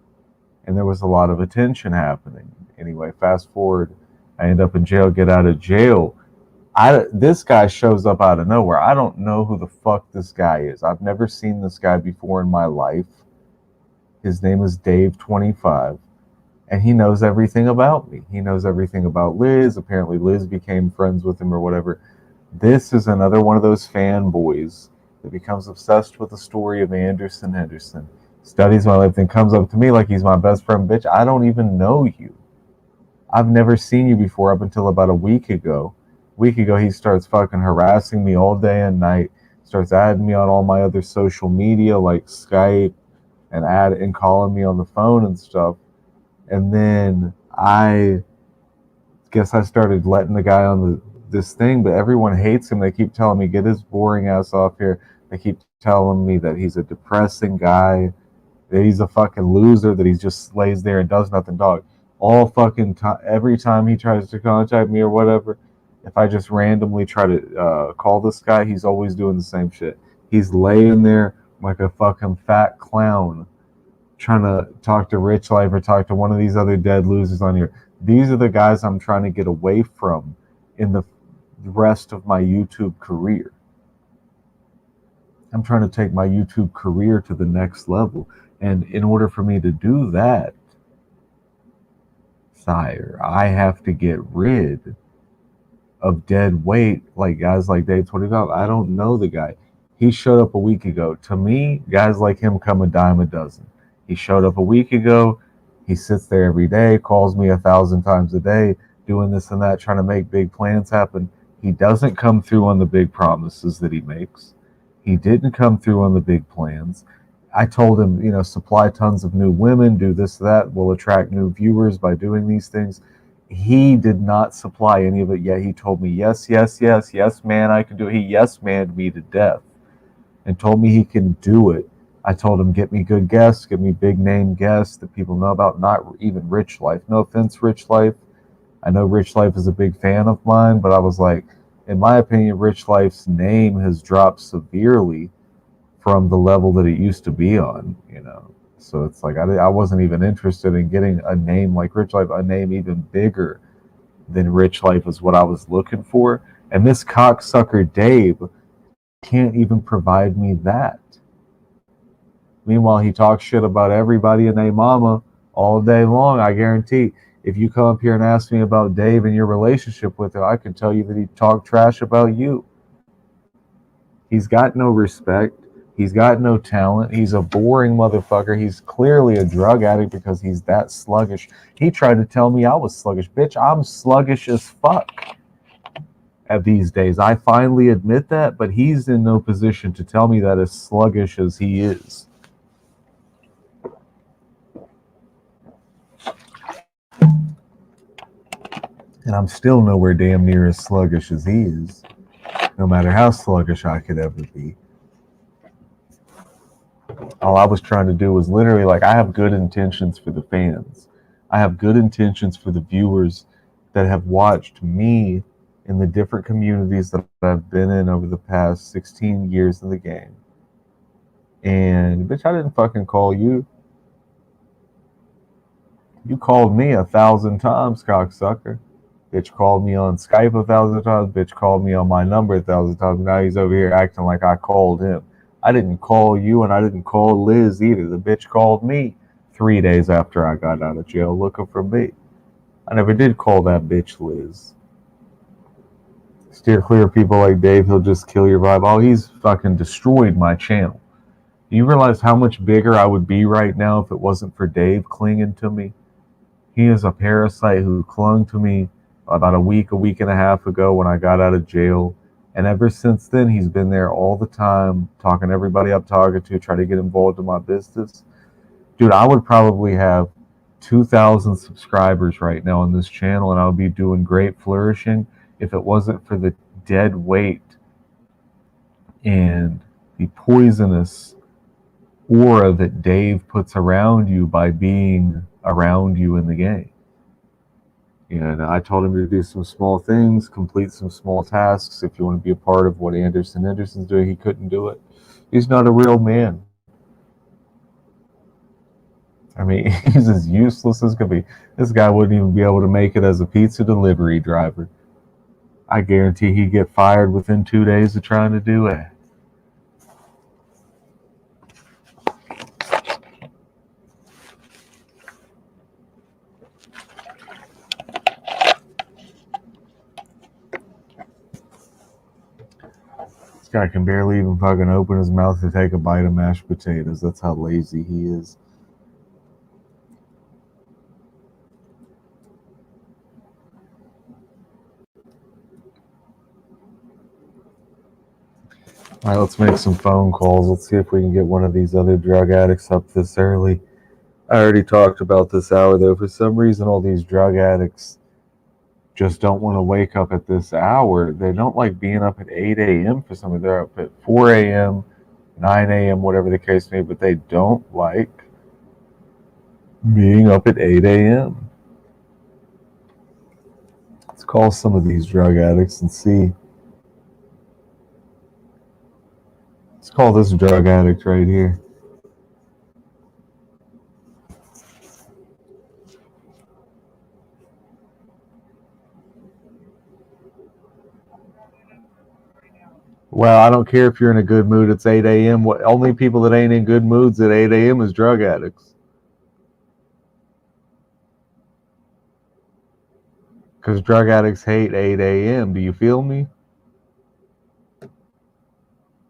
And there was a lot of attention happening. Anyway, fast forward, I end up in jail, get out of jail. This guy shows up out of nowhere. I don't know who the fuck this guy is. I've never seen this guy before in my life. His name is Dave25, and he knows everything about me. He knows everything about Liz. Apparently, Liz became friends with him or whatever. This is another one of those fanboys that becomes obsessed with the story of Henderson, studies my life, then comes up to me like he's my best friend. Bitch, I don't even know you. I've never seen you before up until about a week ago. He starts fucking harassing me all day and night, starts adding me on all my other social media like Skype and calling me on the phone and stuff. And then I guess I started letting the guy on this thing, but everyone hates him. They keep telling me, get his boring ass off here. They keep telling me that he's a depressing guy, that he's a fucking loser, that he just lays there and does nothing, dog. All fucking time, every time he tries to contact me or whatever, if I just randomly try to call this guy, he's always doing the same shit. He's laying there like a fucking fat clown trying to talk to Rich Life or talk to one of these other dead losers on here. These are the guys I'm trying to get away from in the rest of my YouTube career. I'm trying to take my YouTube career to the next level. And in order for me to do that, sire, I have to get rid of dead weight like guys like Dave 25. I don't know the guy. He showed up a week ago. To me, guys like him come a dime a dozen. He showed up a week ago. He sits there every day, calls me 1,000 times a day, doing this and that, trying to make big plans happen. He doesn't come through on the big promises that he makes. He didn't come through on the big plans. I told him, supply tons of new women, do this, that, will attract new viewers by doing these things. He did not supply any of it yet. He told me, yes, man, I can do it. He yes manned me to death and told me he can do it. I told him, get me good guests, get me big name guests that people know about, not even Rich Life. No offense, Rich Life. I know Rich Life is a big fan of mine, but I was like, in my opinion, Rich Life's name has dropped severely from the level that it used to be on, So it's like I wasn't even interested in getting a name like Rich Life, a name even bigger than Rich Life is what I was looking for. And this cocksucker Dave can't even provide me that. Meanwhile, he talks shit about everybody and their mama all day long. I guarantee if you come up here and ask me about Dave and your relationship with him, I can tell you that he talked trash about you. He's got no respect. He's got no talent. He's a boring motherfucker. He's clearly a drug addict because he's that sluggish. He tried to tell me I was sluggish. Bitch, I'm sluggish as fuck at these days. I finally admit that, but he's in no position to tell me that as sluggish as he is. And I'm still nowhere damn near as sluggish as he is, no matter how sluggish I could ever be. All I was trying to do was literally I have good intentions for the fans. I have good intentions for the viewers that have watched me in the different communities that I've been in over the past 16 years in the game. And bitch, I didn't fucking call you. You called me 1,000 times, cocksucker. Bitch called me on Skype 1,000 times. Bitch called me on my number 1,000 times. Now he's over here acting like I called him. I didn't call you, and I didn't call Liz either. The bitch called me 3 days after I got out of jail looking for me. I never did call that bitch Liz. Steer clear of people like Dave. He'll just kill your vibe. Oh, he's fucking destroyed my channel. Do you realize how much bigger I would be right now if it wasn't for Dave clinging to me? He is a parasite who clung to me about a week and a half ago when I got out of jail. And ever since then, he's been there all the time, talking to everybody I'm talking to, trying to get involved in my business. Dude, I would probably have 2,000 subscribers right now on this channel, and I would be doing great flourishing if it wasn't for the dead weight and the poisonous aura that Dave puts around you by being around you in the game. And I told him to do some small things, complete some small tasks. If you want to be a part of what Anderson's doing, he couldn't do it. He's not a real man. I mean, he's as useless as could be. This guy wouldn't even be able to make it as a pizza delivery driver. I guarantee he'd get fired within 2 days of trying to do it. This guy can barely even fucking open his mouth to take a bite of mashed potatoes. That's how lazy he is. All right, let's make some phone calls. Let's see if we can get one of these other drug addicts up this early. I already talked about this hour, though. For some reason, all these drug addicts just don't want to wake up at this hour. They don't like being up at 8 a.m. for some of them. They're up at 4 a.m., 9 a.m., whatever the case may be, but they don't like being up at 8 a.m. Let's call some of these drug addicts and see. Let's call this drug addict right here. Well, I don't care if you're in a good mood. It's 8 a.m. Only people that ain't in good moods at 8 a.m. is drug addicts. Because drug addicts hate 8 a.m. Do you feel me?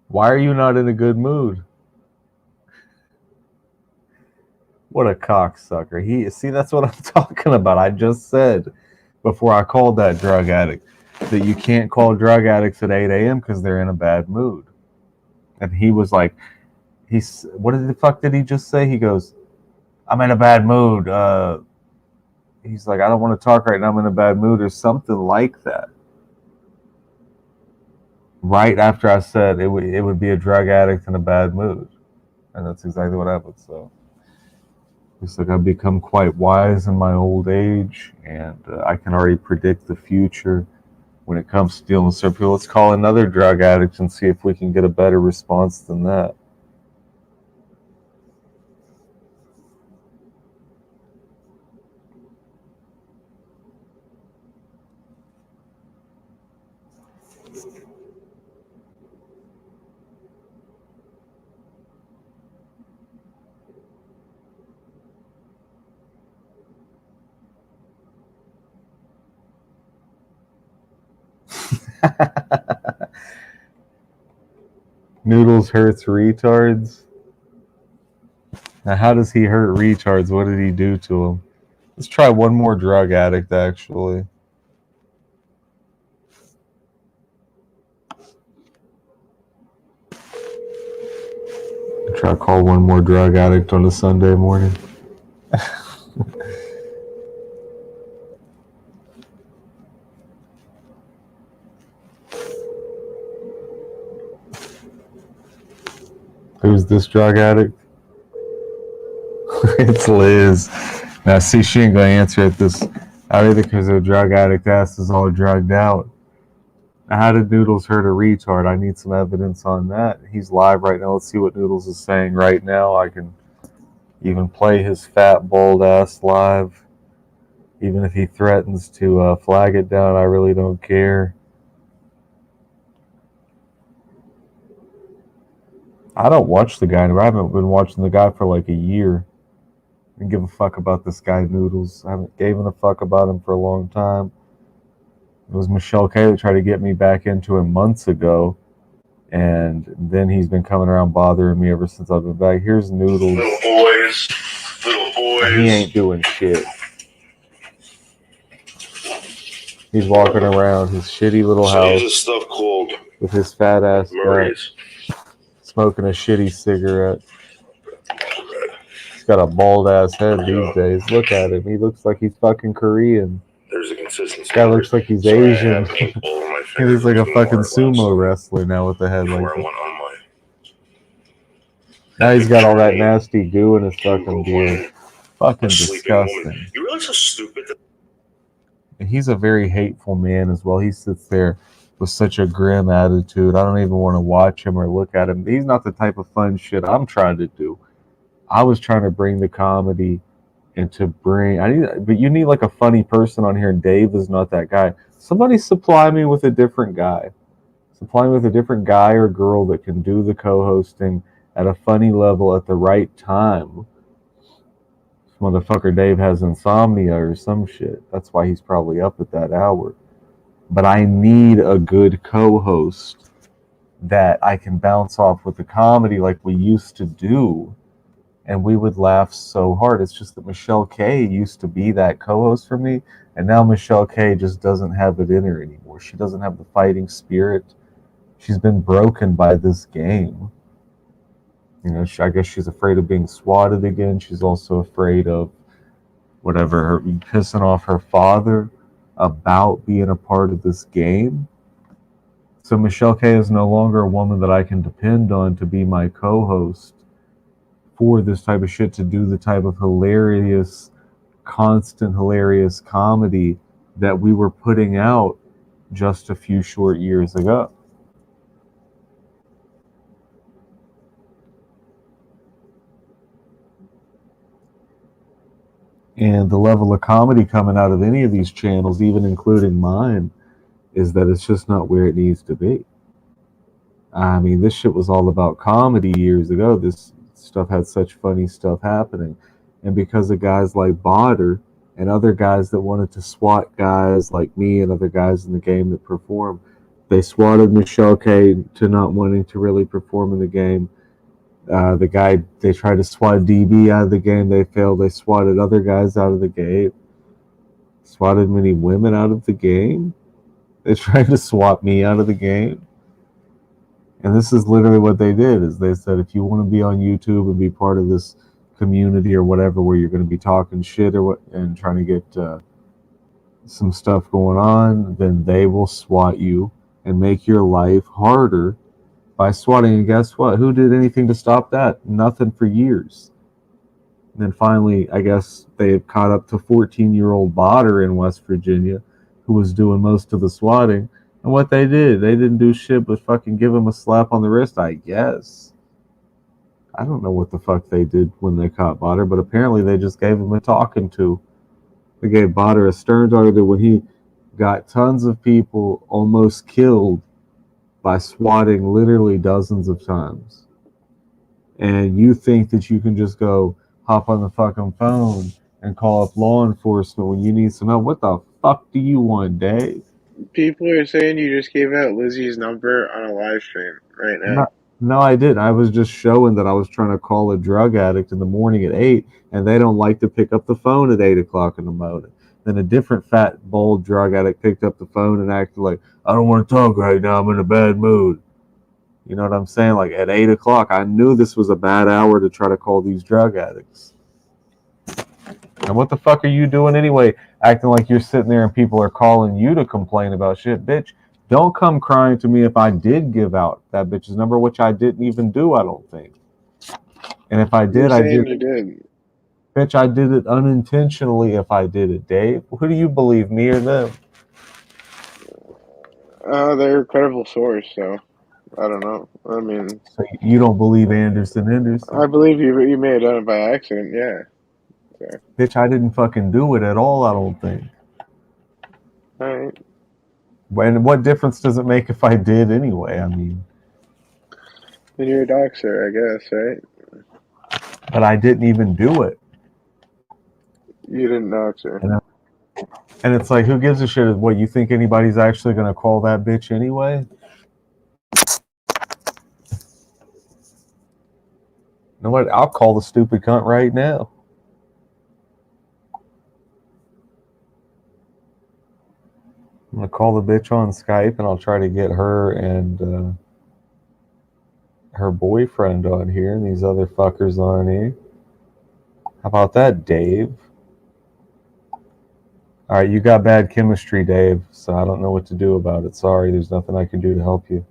Why are you not in a good mood? What a cocksucker. See, that's what I'm talking about. I just said before I called that drug addict that you can't call drug addicts at 8 a.m. because they're in a bad mood. And he was like, what the fuck did he just say? He goes, I'm in a bad mood. He's like, I don't want to talk right now. I'm in a bad mood or something like that. Right after I said it would be a drug addict in a bad mood. And that's exactly what happened. So it's like I've become quite wise in my old age, and I can already predict the future when it comes to dealing with certain people. Let's call another drug addict and see if we can get a better response than that. Noodles hurts retards. Now, how does he hurt retards? What did he do to them? Let's try one more drug addict, actually. Try to call one more drug addict on a Sunday morning. Who's this drug addict? It's Liz. Now, see, she ain't gonna answer at this either because her drug addict ass is all drugged out. Now, how did Noodles hurt a retard? I need some evidence on that. He's live right now. Let's see what Noodles is saying right now. I can even play his fat, bald ass live. Even if he threatens to flag it down, I really don't care. I don't watch the guy. I haven't been watching the guy for like a year. I don't give a fuck about this guy, Noodles. I haven't given a fuck about him for a long time. It was Michelle K that tried to get me back into him months ago. And then he's been coming around bothering me ever since I've been back. Here's Noodles. Little boys. And he ain't doing shit. He's walking around his shitty little house This stuff called with his fat ass Murray's. Smoking a shitty cigarette. He's got a bald ass head these days. Look at him. He looks like he's fucking Korean. There's a consistency guy looks like he's Asian. He looks like a fucking sumo wrestler now with the head like that. Now he's got all that nasty goo in his fucking beard. Fucking disgusting. You realize how stupid that And he's a very hateful man as well. He sits there with such a grim attitude. I don't even want to watch him or look at him. He's not the type of fun shit I'm trying to do. I was trying to bring the comedy and to bring but you need like a funny person on here, and Dave is not that guy. Somebody supply me with a different guy. Supply me with a different guy or girl that can do the co-hosting at a funny level at the right time. This motherfucker Dave has insomnia or some shit. That's why he's probably up at that hour. But I need a good co-host that I can bounce off with the comedy like we used to do. And we would laugh so hard. It's just that Michelle K used to be that co-host for me, and now Michelle K just doesn't have it in her anymore. She doesn't have the fighting spirit. She's been broken by this game. You know, I guess she's afraid of being swatted again. She's also afraid of her pissing off her father about being a part of this game. So Michelle K is no longer a woman that I can depend on to be my co-host for this type of shit, to do the type of hilarious, constant hilarious comedy that we were putting out just a few short years ago. And the level of comedy coming out of any of these channels, even including mine, is that it's just not where it needs to be. I mean, this shit was all about comedy years ago. This stuff had such funny stuff happening. And because of guys like Bodder and other guys that wanted to swat guys like me and other guys in the game that perform, they swatted Michelle K to not wanting to really perform in the game. The guy, they tried to swat DB out of the game. They failed. They swatted other guys out of the game. Swatted many women out of the game. They tried to swat me out of the game. And this is literally what they did, is they said, if you want to be on YouTube and be part of this community or whatever, where you're going to be talking shit or what, and trying to get some stuff going on, then they will swat you and make your life harder by swatting. And guess what? Who did anything to stop that? Nothing for years. And then finally, I guess they had caught up to 14-year-old Bodder in West Virginia, who was doing most of the swatting. And what they didn't do shit but fucking give him a slap on the wrist, I guess. I don't know what the fuck they did when they caught Bodder, but apparently they just gave him a talking to. They gave Bodder a stern talking to when he got tons of people almost killed by swatting literally dozens of times. And you think that you can just go hop on the fucking phone and call up law enforcement when you need some help? What the fuck do you want, Dave? People are saying you just gave out Lizzie's number on a live stream right now. No, I didn't. I was just showing that I was trying to call a drug addict in the morning at 8, and they don't like to pick up the phone at 8 o'clock in the morning. Then a different fat, bold drug addict picked up the phone and acted like, I don't want to talk right now. I'm in a bad mood. You know what I'm saying? Like at 8 o'clock, I knew this was a bad hour to try to call these drug addicts. And what the fuck are you doing anyway? Acting like you're sitting there and people are calling you to complain about shit. Bitch, don't come crying to me if I did give out that bitch's number, which I didn't even do, I don't think. And if I did, I did. You did. Bitch, I did it unintentionally if I did it, Dave. Who do you believe, me or them? They're a credible source, so I don't know. I mean, so you don't believe Henderson? I believe you may have done it by accident, yeah. Okay. Bitch, I didn't fucking do it at all, I don't think. Alright. And what difference does it make if I did anyway? I mean, then you're a doxer, I guess, right? But I didn't even do it. You didn't dox her. And it's like, who gives a shit? What, you think anybody's actually going to call that bitch anyway? You know what? I'll call the stupid cunt right now. I'm going to call the bitch on Skype, and I'll try to get her and her boyfriend on here and these other fuckers on here. How about that, Dave? All right, you got bad chemistry, Dave, so I don't know what to do about it. Sorry, there's nothing I can do to help you.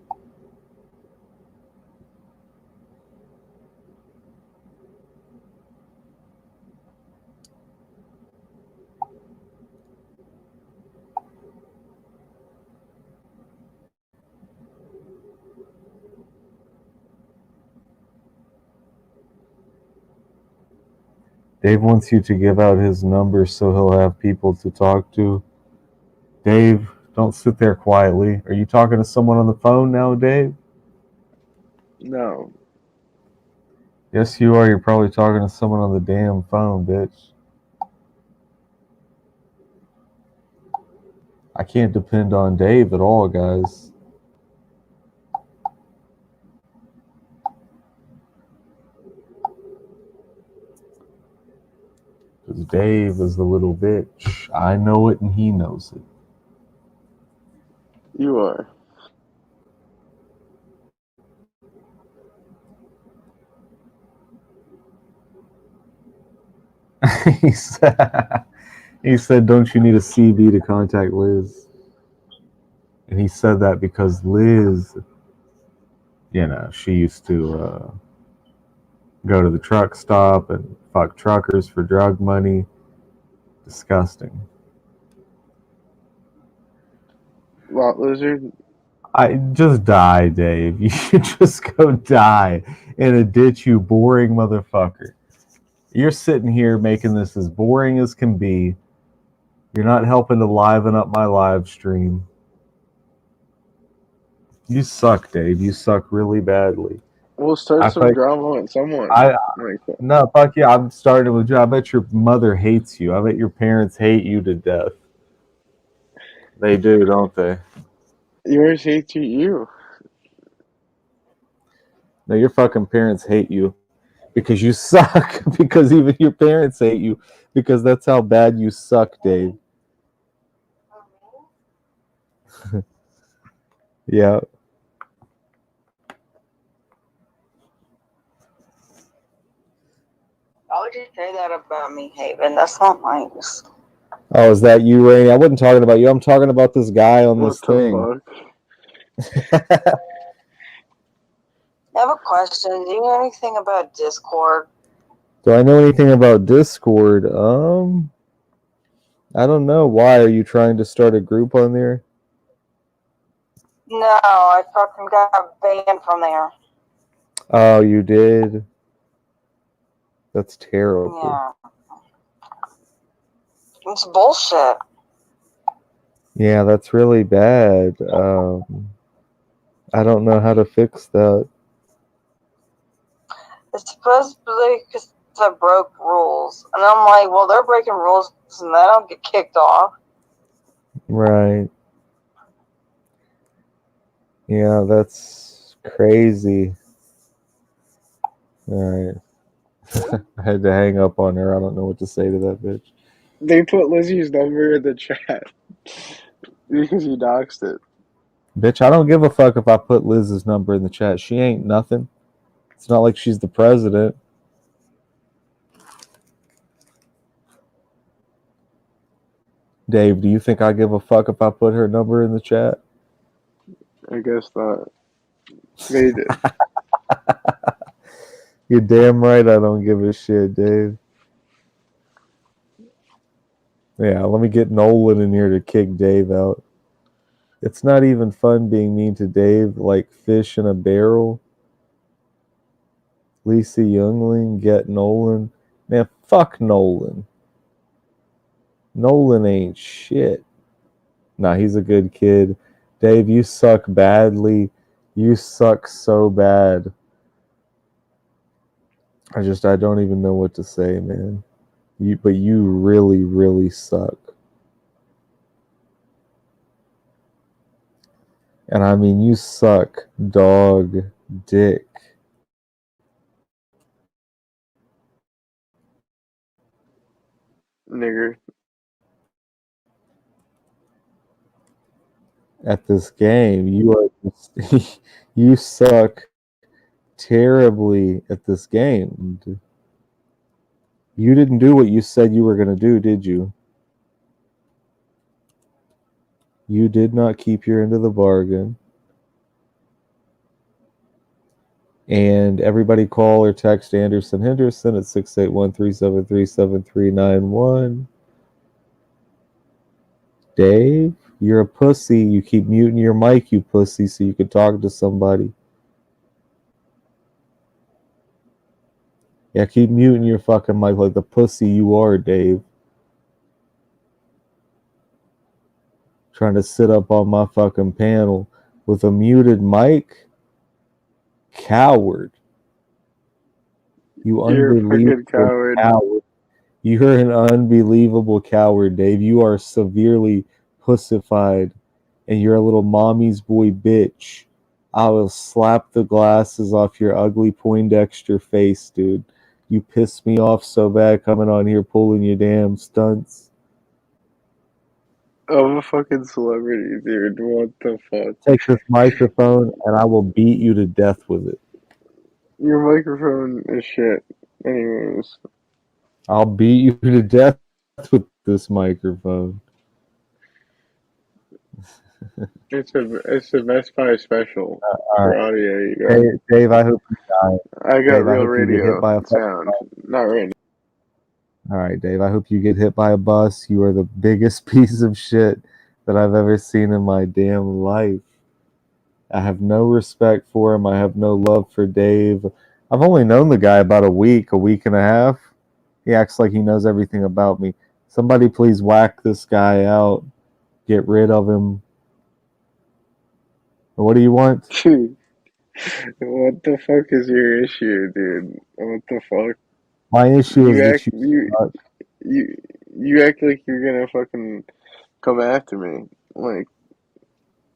Dave wants you to give out his number so he'll have people to talk to. Dave, don't sit there quietly. Are you talking to someone on the phone now, Dave? No. Yes, you are. You're probably talking to someone on the damn phone, bitch. I can't depend on Dave at all, guys. Because Dave is the little bitch. I know it and he knows it. You are. He said, don't you need a CB to contact Liz? And he said that because Liz, she used to go to the truck stop and fuck truckers for drug money. Disgusting. Lot lizard. I just die, Dave. You should just go die in a ditch, you boring motherfucker. You're sitting here making this as boring as can be. You're not helping to liven up my live stream. You suck, Dave. You suck really badly. We'll start some drama with someone. No, fuck yeah. I'm starting with you. I bet your mother hates you. I bet your parents hate you to death. They do, don't they? Yours hates you. No, your fucking parents hate you because you suck. Because even your parents hate you because that's how bad you suck, Dave. Yeah. Why would you say that about me, Haven? That's not nice. Oh, is that you, Rainy? I wasn't talking about you. I'm talking about this guy on this thing. I have a question. Do you know anything about Discord? Do I know anything about Discord? I don't know. Why are you trying to start a group on there? No, I fucking got banned from there. Oh, you did? That's terrible. Yeah. It's bullshit. Yeah, that's really bad. I don't know how to fix that. It's supposed to be because I broke rules. And I'm like, well, they're breaking rules and I don't get kicked off. Right. Yeah, that's crazy. Alright. I had to hang up on her. I don't know what to say to that bitch. They put Lizzie's number in the chat because you doxed it. Bitch, I don't give a fuck if I put Liz's number in the chat. She ain't nothing. It's not like she's the president. Dave, do you think I give a fuck if I put her number in the chat? I guess not. They did. You're damn right I don't give a shit, Dave. Yeah, let me get Nolan in here to kick Dave out. It's not even fun being mean to Dave like fish in a barrel. Lisa Youngling, get Nolan. Man, fuck Nolan. Nolan ain't shit. Nah, he's a good kid. Dave, you suck badly. You suck so bad. I don't even know what to say, man. But you really, really suck. And I mean, you suck dog dick. Nigger. At this game, you suck terribly at this game. You didn't do what you said you were going to do, did you? You did not keep your end of the bargain. And everybody call or text Henderson at 681-373-7391. Dave, you're a pussy. You keep muting your mic, you pussy, so you can talk to somebody. Yeah, keep muting your fucking mic like the pussy you are, Dave. Trying to sit up on my fucking panel with a muted mic? Coward. You You're a fucking unbelievable coward. coward. You're an unbelievable coward, Dave. You are severely pussified, and you're a little mommy's boy bitch. I will slap the glasses off your ugly Poindexter face, dude. You piss me off so bad coming on here pulling your damn stunts. I'm a fucking celebrity, dude. What the fuck? Take this microphone and I will beat you to death with it. Your microphone is shit. Anyways. I'll beat you to death with this microphone. It's a Best Buy special for Alright. audio, you guys. Dave, I hope you die. I got Dave, I real hope you get hit radio by a sound. Not right now. Alright, Dave, I hope you get hit by a bus. You are the biggest piece of shit that I've ever seen in my damn life. I have no respect for him. I have no love for Dave. I've only known the guy about a week and a half. He acts like he knows everything about me. Somebody please whack this guy out. Get rid of him. What do you want? Dude, what the fuck is your issue, dude? What the fuck? My issue is that You act like you're gonna fucking come after me. Like,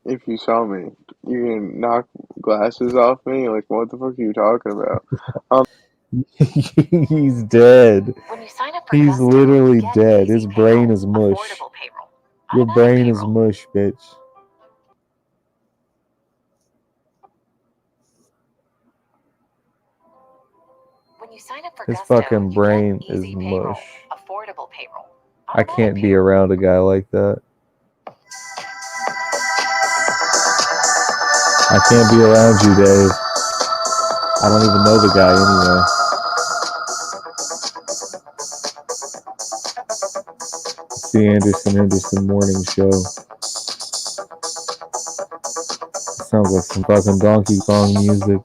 if you saw me, you're gonna knock glasses off me? Like, what the fuck are you talking about? He's dead. When you sign up for He's Gusto, literally you get dead. easy His brain payroll, is mush. affordable payroll, Your automatic brain is payroll. mush, bitch. When you sign up for His Gusto, fucking you brain get is easy payroll, mush. affordable payroll, I automatic can't be payroll. around a guy like that. I can't be around you, Dave. I don't even know the guy anyway. It's the Henderson Morning Show. It sounds like some fucking Donkey Kong music.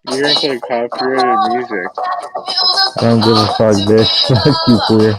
You're into copyrighted music. I don't give a fuck, bitch. Fuck you, queer.